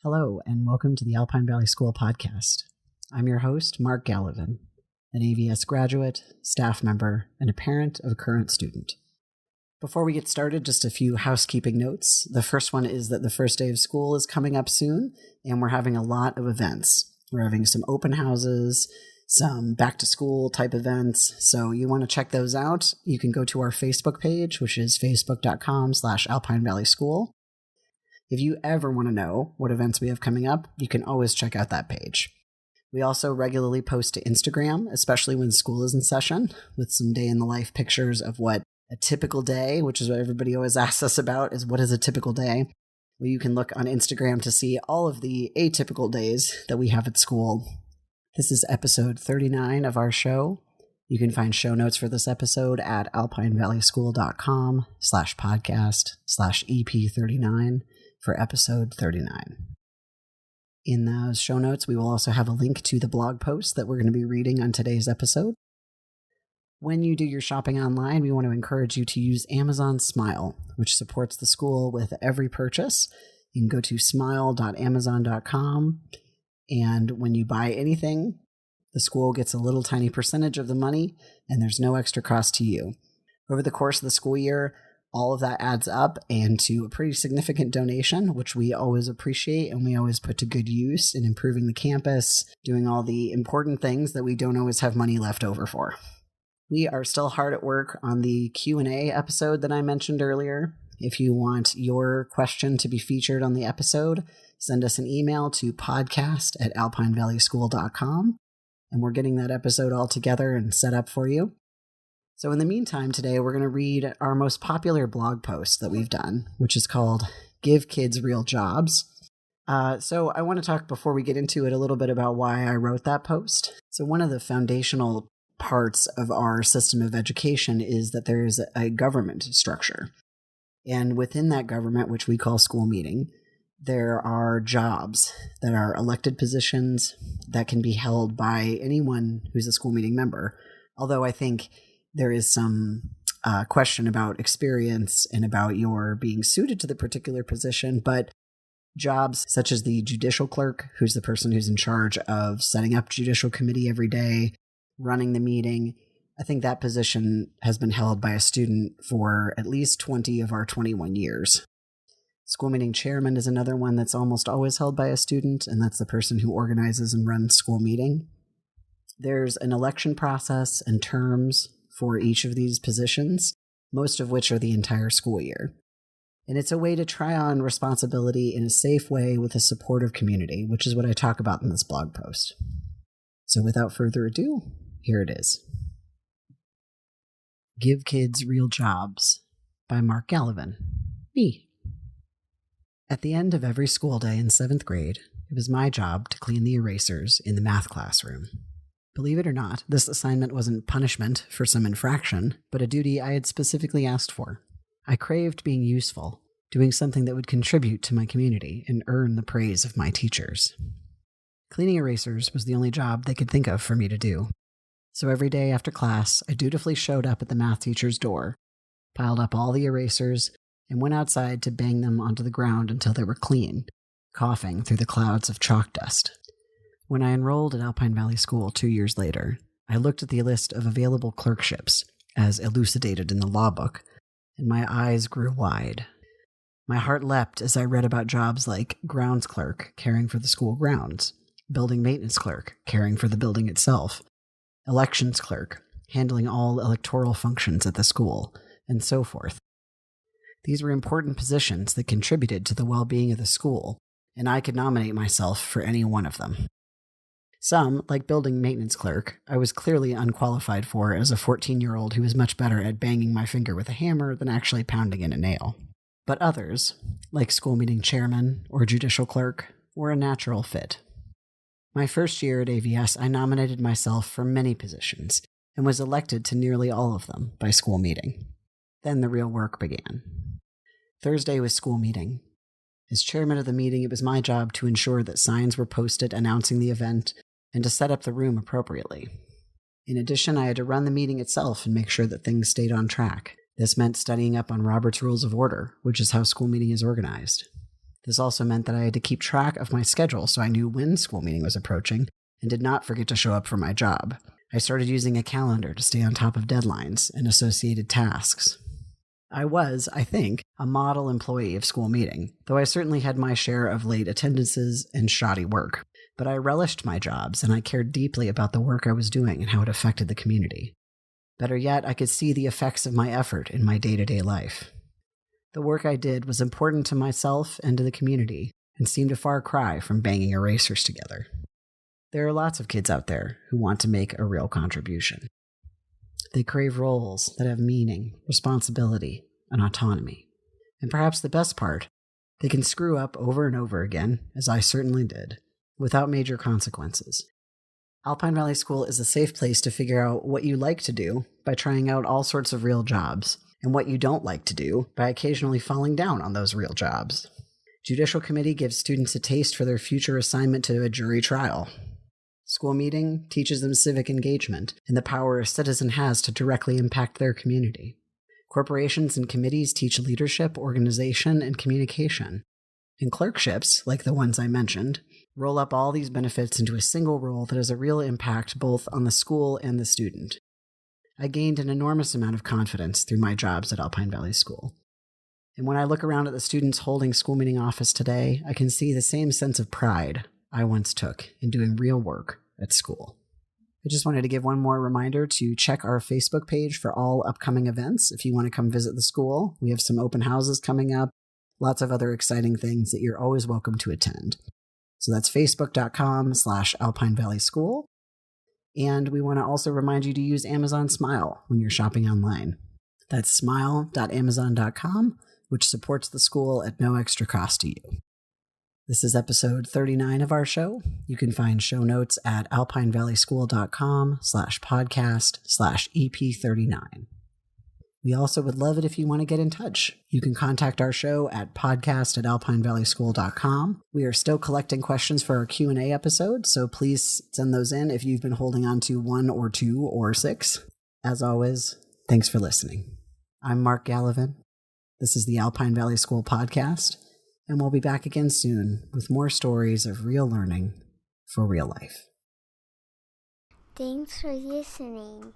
Hello, and welcome to the Alpine Valley School podcast. I'm your host, Mark Gallivan, an AVS graduate, staff member, and a parent of a current student. Before we get started, just a few housekeeping notes. The first one is that the first day of school is coming up soon, and we're having a lot of events. We're having some open houses, some back-to-school type events, so you want to check those out. You can go to our Facebook page, which is facebook.com/Alpine Valley School. If you ever want to know what events we have coming up, you can always check out that page. We also regularly post to Instagram, especially when school is in session, with some day-in-the-life pictures of what a typical day, which is what everybody always asks us about, is what is a typical day? Well, you can look on Instagram to see all of the atypical days that we have at school. This is episode 39 of our show. You can find show notes for this episode at alpinevalleySchool.com/podcast/EP39 for episode 39. In those show notes, we will also have a link to the blog post that we're going to be reading on today's episode. When you do your shopping online, we want to encourage you to use Amazon Smile, which supports the school with every purchase. You can go to smile.amazon.com, and when you buy anything, the school gets a little tiny percentage of the money, and there's no extra cost to you. Over the course of the school year, all of that adds up and to a pretty significant donation, which we always appreciate and we always put to good use in improving the campus, doing all the important things that we don't always have money left over for. We are still hard at work on the Q&A episode that I mentioned earlier. If you want your question to be featured on the episode, send us an email to podcast@alpinevalley.school.com, and we're getting that episode all together and set up for you. So in the meantime, today we're going to read our most popular blog post that we've done, which is called Give Kids Real Jobs. So I want to talk, before we get into it, a little bit about why I wrote that post. So one of the foundational parts of our system of education is that there is a government structure. And within that government, which we call school meeting, there are jobs that are elected positions that can be held by anyone who's a school meeting member. Although I think there is some question about experience and about your being suited to the particular position, but jobs such as the judicial clerk, who's the person who's in charge of setting up judicial committee every day, running the meeting, I think that position has been held by a student for at least 20 of our 21 years. School meeting chairman is another one that's almost always held by a student, and that's the person who organizes and runs school meeting. There's an election process and terms for each of these positions, most of which are the entire school year. And it's a way to try on responsibility in a safe way with a supportive community, which is what I talk about in this blog post. So without further ado, here it is. Give Kids Real Jobs by Mark Gallivan. Me. At the end of every school day in 7th grade, it was my job to clean the erasers in the math classroom. Believe it or not, this assignment wasn't punishment for some infraction, but a duty I had specifically asked for. I craved being useful, doing something that would contribute to my community and earn the praise of my teachers. Cleaning erasers was the only job they could think of for me to do. So every day after class, I dutifully showed up at the math teacher's door, piled up all the erasers, and went outside to bang them onto the ground until they were clean, coughing through the clouds of chalk dust. When I enrolled at Alpine Valley School 2 years later, I looked at the list of available clerkships, as elucidated in the law book, and my eyes grew wide. My heart leapt as I read about jobs like grounds clerk, caring for the school grounds, building maintenance clerk, caring for the building itself, elections clerk, handling all electoral functions at the school, and so forth. These were important positions that contributed to the well-being of the school, and I could nominate myself for any one of them. Some, like building maintenance clerk, I was clearly unqualified for as a 14-year-old who was much better at banging my finger with a hammer than actually pounding in a nail. But others, like school meeting chairman or judicial clerk, were a natural fit. My first year at AVS, I nominated myself for many positions and was elected to nearly all of them by school meeting. Then the real work began. Thursday was school meeting. As chairman of the meeting, it was my job to ensure that signs were posted announcing the event and to set up the room appropriately. In addition, I had to run the meeting itself and make sure that things stayed on track. This meant studying up on Robert's Rules of Order, which is how school meeting is organized. This also meant that I had to keep track of my schedule so I knew when school meeting was approaching and did not forget to show up for my job. I started using a calendar to stay on top of deadlines and associated tasks. I was, I think, a model employee of school meeting, though I certainly had my share of late attendances and shoddy work. But I relished my jobs, and I cared deeply about the work I was doing and how it affected the community. Better yet, I could see the effects of my effort in my day-to-day life. The work I did was important to myself and to the community, and seemed a far cry from banging erasers together. There are lots of kids out there who want to make a real contribution. They crave roles that have meaning, responsibility, and autonomy. And perhaps the best part, they can screw up over and over again, as I certainly did, without major consequences. Alpine Valley School is a safe place to figure out what you like to do by trying out all sorts of real jobs, and what you don't like to do by occasionally falling down on those real jobs. Judicial Committee gives students a taste for their future assignment to a jury trial. School meeting teaches them civic engagement and the power a citizen has to directly impact their community. Corporations and committees teach leadership, organization, and communication. And clerkships, like the ones I mentioned, roll up all these benefits into a single role that has a real impact both on the school and the student. I gained an enormous amount of confidence through my jobs at Alpine Valley School. And when I look around at the students holding school meeting office today, I can see the same sense of pride I once took in doing real work at school. I just wanted to give one more reminder to check our Facebook page for all upcoming events. If you want to come visit the school, we have some open houses coming up, lots of other exciting things that you're always welcome to attend. So that's facebook.com/Alpine Valley School. And we want to also remind you to use Amazon Smile when you're shopping online. That's smile.amazon.com, which supports the school at no extra cost to you. This is episode 39 of our show. You can find show notes at alpinevalleySchool.com/podcast/EP39. We also would love it if you want to get in touch. You can contact our show at podcast@alpinevalleySchool.com. We are still collecting questions for our Q&A episode, so please send those in if you've been holding on to 1 or 2 or 6. As always, thanks for listening. I'm Mark Gallivan. This is the Alpine Valley School podcast, and we'll be back again soon with more stories of real learning for real life. Thanks for listening.